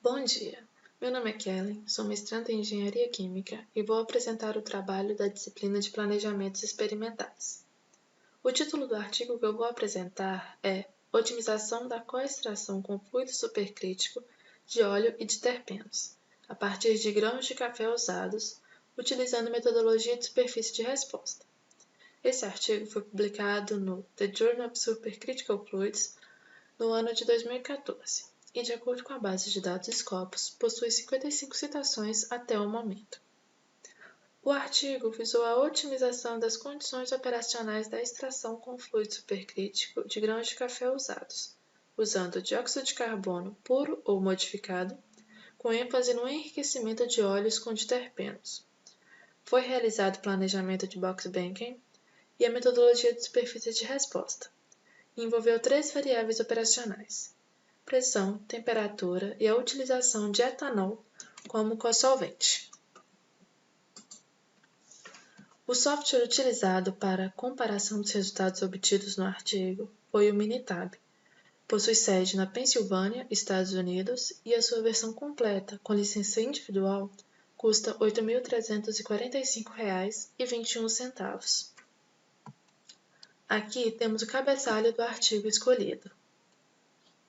Bom dia, meu nome é Kellen, sou mestranda em Engenharia Química e vou apresentar o trabalho da disciplina de Planejamentos Experimentais. O título do artigo que eu vou apresentar é Otimização da coextração com fluido supercrítico de óleo e de terpenos, a partir de grãos de café usados, utilizando metodologia de superfície de resposta. Esse artigo foi publicado no The Journal of Supercritical Fluids no ano de 2014. E, de acordo com a base de dados Scopus, possui 55 citações até o momento. O artigo visou a otimização das condições operacionais da extração com fluido supercrítico de grãos de café usados, usando dióxido de carbono puro ou modificado, com ênfase no enriquecimento de óleos com diterpenos. Foi realizado o planejamento de box banking e a metodologia de superfície de resposta. Envolveu 3 variáveis operacionais: pressão, temperatura e a utilização de etanol como cosolvente. O software utilizado para a comparação dos resultados obtidos no artigo foi o Minitab. Possui sede na Pensilvânia, Estados Unidos, e a sua versão completa, com licença individual, custa R$ 8.345,21. Aqui temos o cabeçalho do artigo escolhido.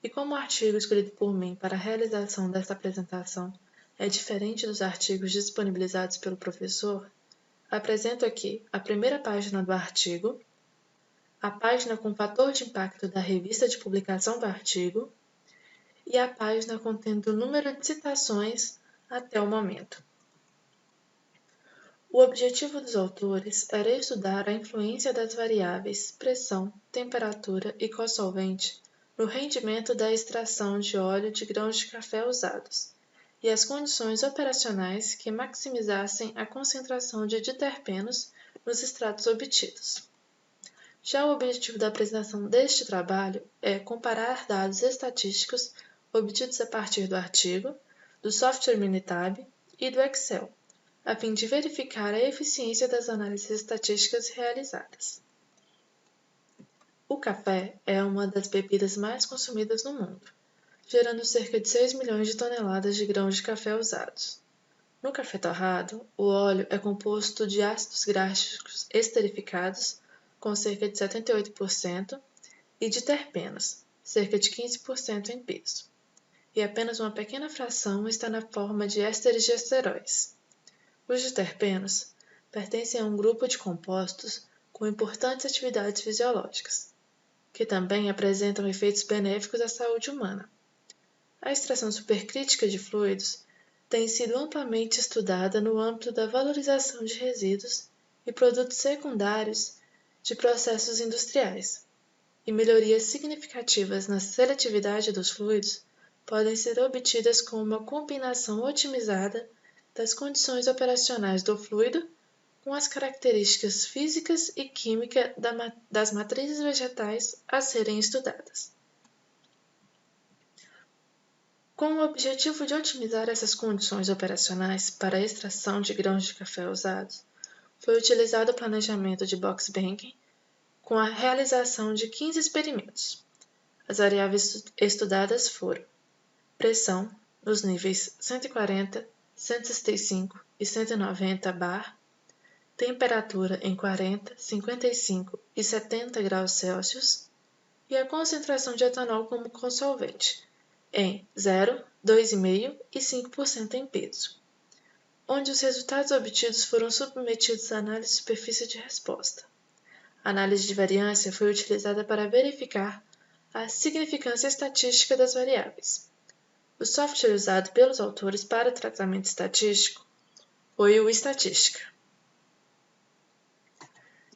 E como o artigo escolhido por mim para a realização desta apresentação é diferente dos artigos disponibilizados pelo professor, apresento aqui a primeira página do artigo, a página com o fator de impacto da revista de publicação do artigo e a página contendo o número de citações até o momento. O objetivo dos autores era estudar a influência das variáveis pressão, temperatura e cosolvente no rendimento da extração de óleo de grãos de café usados, e as condições operacionais que maximizassem a concentração de diterpenos nos extratos obtidos. Já o objetivo da apresentação deste trabalho é comparar dados estatísticos obtidos a partir do artigo, do software Minitab e do Excel, a fim de verificar a eficiência das análises estatísticas realizadas. O café é uma das bebidas mais consumidas no mundo, gerando cerca de 6 milhões de toneladas de grãos de café usados. No café torrado, o óleo é composto de ácidos graxos esterificados, com cerca de 78%, e de terpenos, cerca de 15% em peso. E apenas uma pequena fração está na forma de ésteres de esteróis. Os diterpenos pertencem a um grupo de compostos com importantes atividades fisiológicas, que também apresentam efeitos benéficos à saúde humana. A extração supercrítica de fluidos tem sido amplamente estudada no âmbito da valorização de resíduos e produtos secundários de processos industriais, e melhorias significativas na seletividade dos fluidos podem ser obtidas com uma combinação otimizada das condições operacionais do fluido com as características físicas e químicas das matrizes vegetais a serem estudadas. Com o objetivo de otimizar essas condições operacionais para a extração de grãos de café usados, foi utilizado o planejamento de box banking com a realização de 15 experimentos. As variáveis estudadas foram pressão nos níveis 140, 165 e 190 bar, temperatura em 40, 55 e 70 graus Celsius e a concentração de etanol como cosolvente em 0, 2,5% e 5% em peso, onde os resultados obtidos foram submetidos à análise de superfície de resposta. A análise de variância foi utilizada para verificar a significância estatística das variáveis. O software usado pelos autores para o tratamento estatístico foi o Estatística.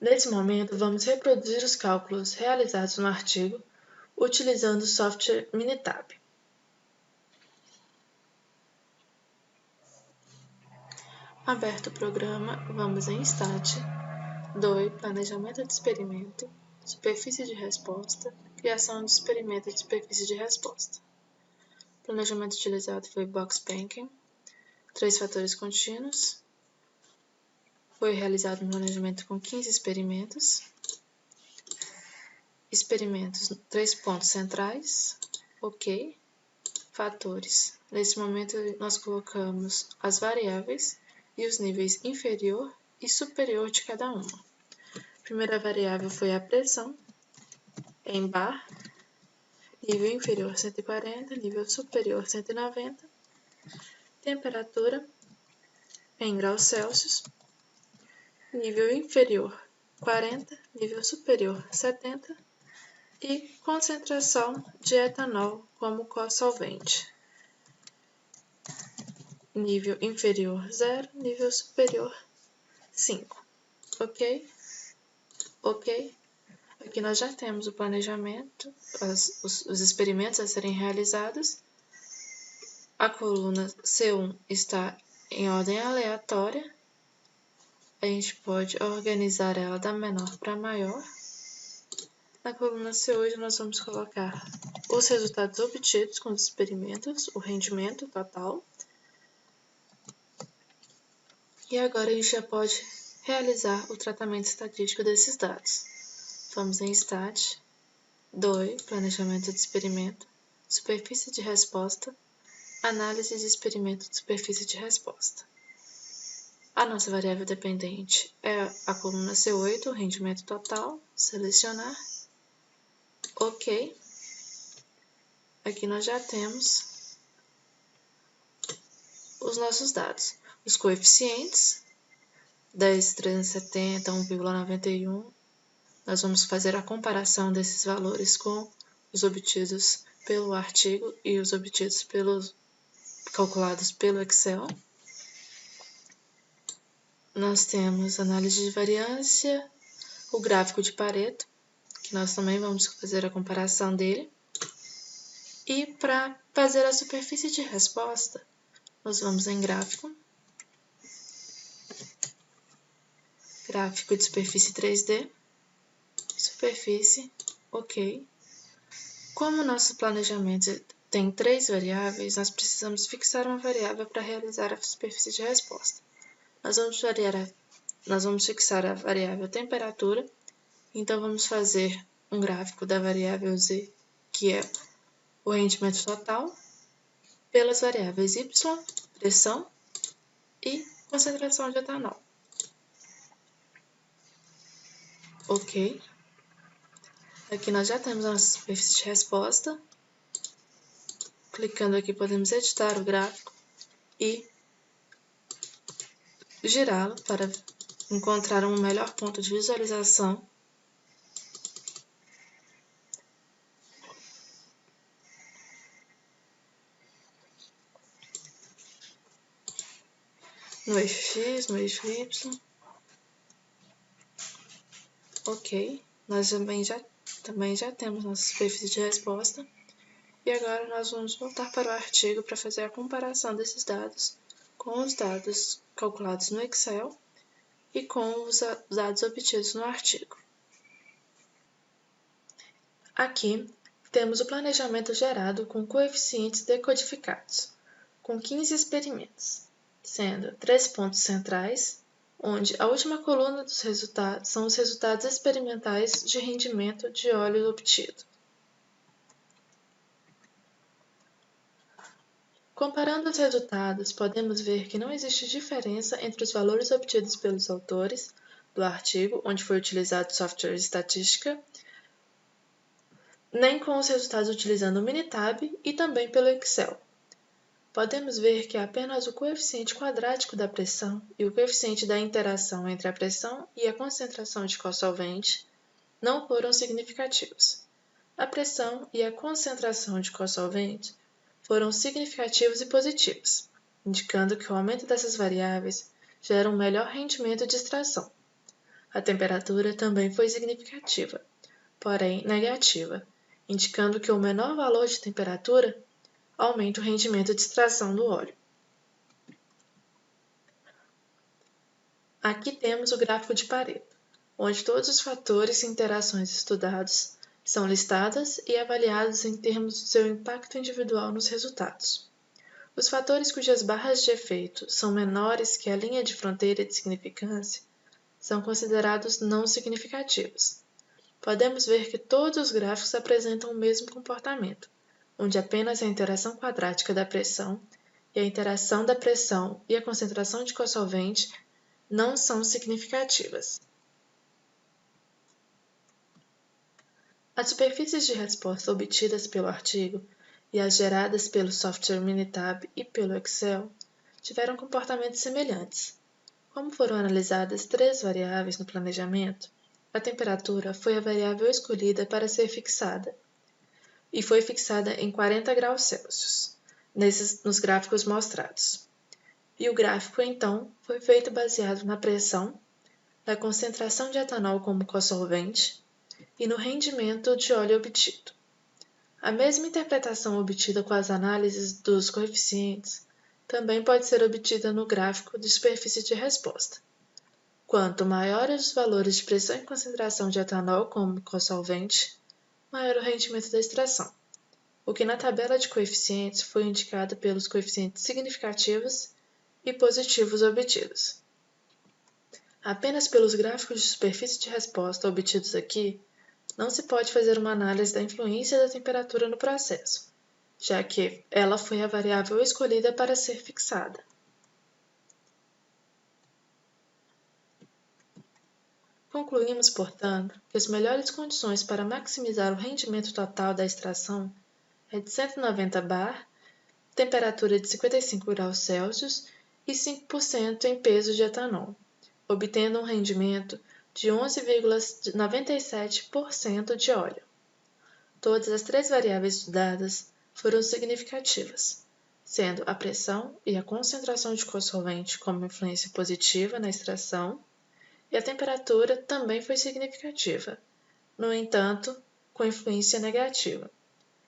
Nesse momento, vamos reproduzir os cálculos realizados no artigo utilizando o software Minitab. Aberto o programa, vamos em Stat, DOI, Planejamento de Experimento, Superfície de Resposta, Criação de Experimento de Superfície de Resposta. O planejamento utilizado foi Box Banking, 3 fatores contínuos. Foi realizado um planejamento com 15 experimentos. Experimentos 3 pontos centrais, ok. fatores. Nesse momento, nós colocamos as variáveis e os níveis inferior e superior de cada uma. A primeira variável foi a pressão, em bar, nível inferior 140, nível superior 190, temperatura, em graus Celsius, nível inferior 40, nível superior 70 e concentração de etanol como co-solvente. Nível inferior 0, nível superior 5. Ok? Ok? Aqui nós já temos o planejamento, os experimentos a serem realizados. A coluna C1 está em ordem aleatória. A gente pode organizar ela da menor para maior. Na coluna C8 nós vamos colocar os resultados obtidos com os experimentos, o rendimento total. E agora a gente já pode realizar o tratamento estatístico desses dados. Vamos em Stat, DOI, planejamento de experimento, superfície de resposta, análise de experimento de superfície de resposta. A nossa variável dependente é a coluna C8, o rendimento total, selecionar, OK. Aqui nós já temos os nossos dados. Os coeficientes, 10,370, 1,91. Nós vamos fazer a comparação desses valores com os obtidos pelo artigo e os obtidos calculados pelo Excel. Nós temos análise de variância, o gráfico de Pareto, que nós também vamos fazer a comparação dele. E para fazer a superfície de resposta, nós vamos em gráfico, gráfico de superfície 3D, superfície, OK. Como o nosso planejamento tem 3 variáveis, nós precisamos fixar uma variável para realizar a superfície de resposta. Nós vamos fixar a variável temperatura, então vamos fazer um gráfico da variável Z, que é o rendimento total, pelas variáveis Y, pressão e concentração de etanol. OK. Aqui nós já temos a nossa superfície de resposta. Clicando aqui, podemos editar o gráfico e girá-lo para encontrar um melhor ponto de visualização. No eixo X, no eixo Y. OK. Nós também já temos nossa superfície de resposta. E agora nós vamos voltar para o artigo para fazer a comparação desses dados com os dados calculados no Excel e com os dados obtidos no artigo. Aqui temos o planejamento gerado com coeficientes decodificados, com 15 experimentos, sendo 3 pontos centrais, onde a última coluna dos resultados são os resultados experimentais de rendimento de óleo obtido. Comparando os resultados, podemos ver que não existe diferença entre os valores obtidos pelos autores do artigo, onde foi utilizado software de estatística, nem com os resultados utilizando o Minitab e também pelo Excel. Podemos ver que apenas o coeficiente quadrático da pressão e o coeficiente da interação entre a pressão e a concentração de co-solvente não foram significativos. A pressão e a concentração de co-solvente foram significativos e positivos, indicando que o aumento dessas variáveis gera um melhor rendimento de extração. A temperatura também foi significativa, porém negativa, indicando que o menor valor de temperatura aumenta o rendimento de extração do óleo. Aqui temos o gráfico de Pareto, onde todos os fatores e interações estudados são listados e avaliados em termos do seu impacto individual nos resultados. Os fatores cujas barras de efeito são menores que a linha de fronteira de significância são considerados não significativos. Podemos ver que todos os gráficos apresentam o mesmo comportamento, onde apenas a interação quadrática da pressão e a interação da pressão e a concentração de cosolvente não são significativas. As superfícies de resposta obtidas pelo artigo e as geradas pelo software Minitab e pelo Excel tiveram comportamentos semelhantes. Como foram analisadas 3 variáveis no planejamento, a temperatura foi a variável escolhida para ser fixada, e foi fixada em 40 graus Celsius, nos gráficos mostrados. E o gráfico, então, foi feito baseado na pressão, na concentração de etanol como cosolvente e no rendimento de óleo obtido. A mesma interpretação obtida com as análises dos coeficientes também pode ser obtida no gráfico de superfície de resposta. Quanto maiores os valores de pressão e concentração de etanol como cosolvente, maior o rendimento da extração, o que na tabela de coeficientes foi indicado pelos coeficientes significativos e positivos obtidos. Apenas pelos gráficos de superfície de resposta obtidos aqui, não se pode fazer uma análise da influência da temperatura no processo, já que ela foi a variável escolhida para ser fixada. Concluímos, portanto, que as melhores condições para maximizar o rendimento total da extração é de 190 bar, temperatura de 55 graus Celsius e 5% em peso de etanol, obtendo um rendimento de 11,97% de óleo. Todas as 3 variáveis estudadas foram significativas, sendo a pressão e a concentração de cosolvente como influência positiva na extração, e a temperatura também foi significativa, no entanto, com influência negativa,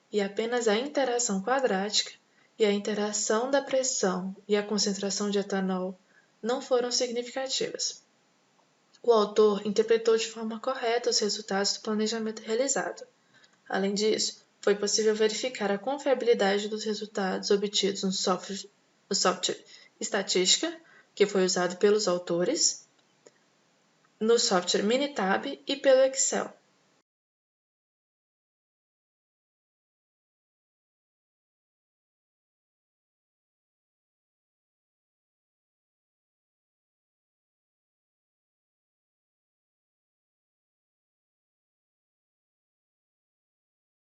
e apenas a interação quadrática e a interação da pressão e a concentração de etanol não foram significativas. O autor interpretou de forma correta os resultados do planejamento realizado. Além disso, foi possível verificar a confiabilidade dos resultados obtidos no software Estatística, que foi usado pelos autores, no software Minitab e pelo Excel.